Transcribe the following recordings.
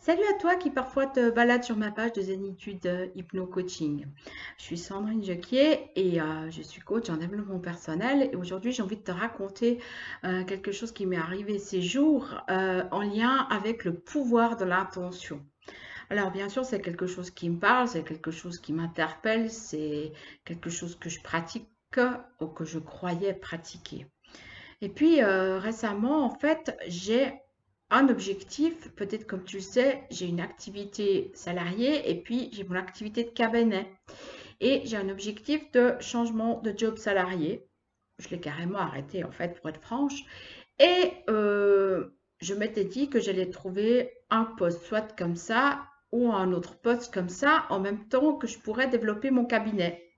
Salut à toi qui parfois te balade sur ma page de Zénitude Hypno Coaching. Je suis Sandrine Jequier et je suis coach en développement personnel. Et aujourd'hui, j'ai envie de te raconter quelque chose qui m'est arrivé ces jours en lien avec le pouvoir de l'intention. Alors, bien sûr, c'est quelque chose qui me parle, c'est quelque chose qui m'interpelle, c'est quelque chose que je pratique ou que je croyais pratiquer. Et puis récemment, en fait, j'ai un objectif, peut-être comme tu le sais, j'ai une activité salariée et puis j'ai mon activité de cabinet. Et j'ai un objectif de changement de job salarié. Je l'ai carrément arrêté en fait, pour être franche. Et je m'étais dit que j'allais trouver un poste, soit comme ça ou un autre poste comme ça, en même temps que je pourrais développer mon cabinet.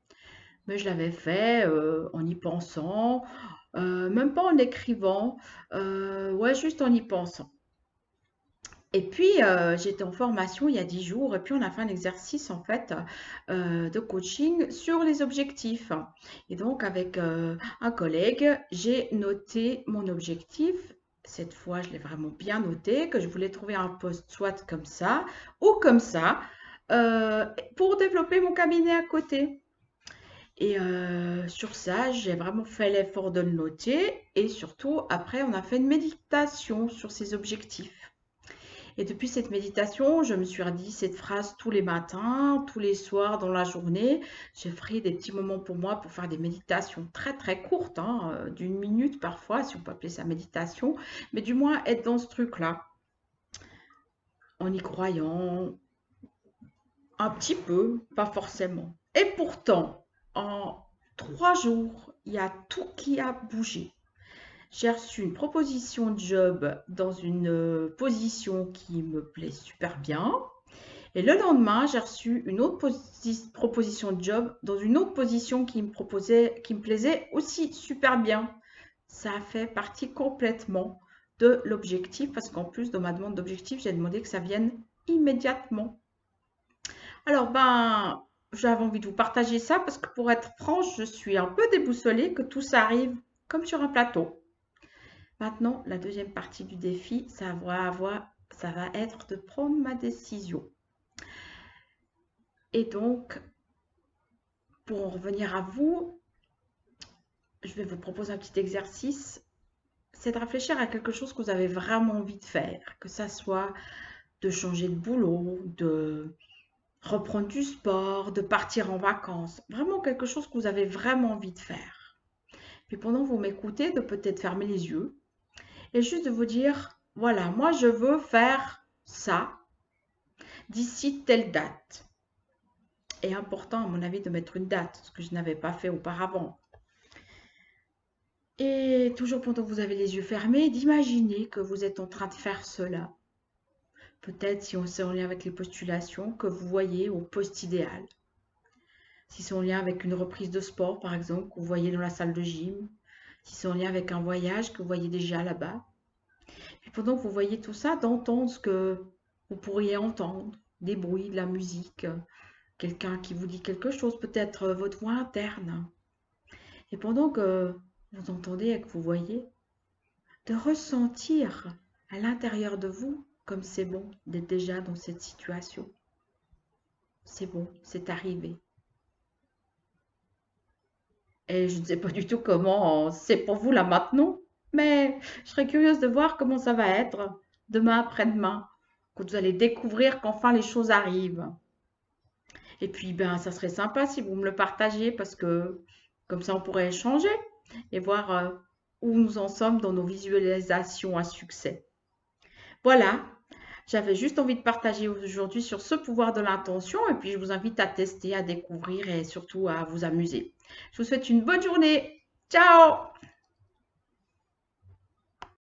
Mais je l'avais fait en y pensant, même pas en écrivant, ouais, juste en y pensant. Et puis, j'étais en formation il y a 10 jours et puis on a fait un exercice en fait de coaching sur les objectifs. Et donc, avec un collègue, j'ai noté mon objectif. Cette fois, je l'ai vraiment bien noté, que je voulais trouver un poste soit comme ça ou comme ça euh, pour développer mon cabinet à côté. Et sur ça, j'ai vraiment fait l'effort de le noter et surtout, après, on a fait une méditation sur ces objectifs. Et depuis cette méditation, je me suis redit cette phrase tous les matins, tous les soirs dans la journée. J'ai pris des petits moments pour moi pour faire des méditations très très courtes, hein, d'une minute parfois, si on peut appeler ça méditation, mais du moins être dans ce truc-là, en y croyant un petit peu, pas forcément. Et pourtant, en 3 jours, il y a tout qui a bougé. J'ai reçu une proposition de job dans une position qui me plaît super bien. Et le lendemain, j'ai reçu une autre proposition de job dans une autre position qui me plaisait aussi super bien. Ça a fait partie complètement de l'objectif parce qu'en plus de ma demande d'objectif, j'ai demandé que ça vienne immédiatement. Alors, ben, j'avais envie de vous partager ça parce que pour être franche, je suis un peu déboussolée que tout ça arrive comme sur un plateau. Maintenant, la deuxième partie du défi, ça va être de prendre ma décision. Et donc, pour en revenir à vous, je vais vous proposer un petit exercice. C'est de réfléchir à quelque chose que vous avez vraiment envie de faire, que ça soit de changer de boulot, de reprendre du sport, de partir en vacances. Vraiment quelque chose que vous avez vraiment envie de faire. Puis pendant que vous m'écoutez, de peut-être fermer les yeux et juste de vous dire, voilà, moi je veux faire ça d'ici telle date. Et important, à mon avis, de mettre une date, ce que je n'avais pas fait auparavant. Et toujours pendant que vous avez les yeux fermés, d'imaginer que vous êtes en train de faire cela. Peut-être si on c'est en lien avec les postulations, que vous voyez au poste idéal. Si c'est en lien avec une reprise de sport, par exemple, que vous voyez dans la salle de gym. Si c'est en lien avec un voyage que vous voyez déjà là-bas. Puis pendant que vous voyez tout ça, d'entendre ce que vous pourriez entendre, des bruits, de la musique, quelqu'un qui vous dit quelque chose, peut-être votre voix interne. Et pendant que vous entendez et que vous voyez, de ressentir à l'intérieur de vous comme c'est bon d'être déjà dans cette situation. C'est bon, c'est arrivé. Et je ne sais pas du tout comment c'est pour vous là maintenant, mais je serais curieuse de voir comment ça va être demain après-demain, quand vous allez découvrir qu'enfin les choses arrivent. Et puis, ben, ça serait sympa si vous me le partagiez parce que comme ça, on pourrait échanger et voir où nous en sommes dans nos visualisations à succès. Voilà, j'avais juste envie de partager aujourd'hui sur ce pouvoir de l'intention et puis je vous invite à tester, à découvrir et surtout à vous amuser. Je vous souhaite une bonne journée. Ciao!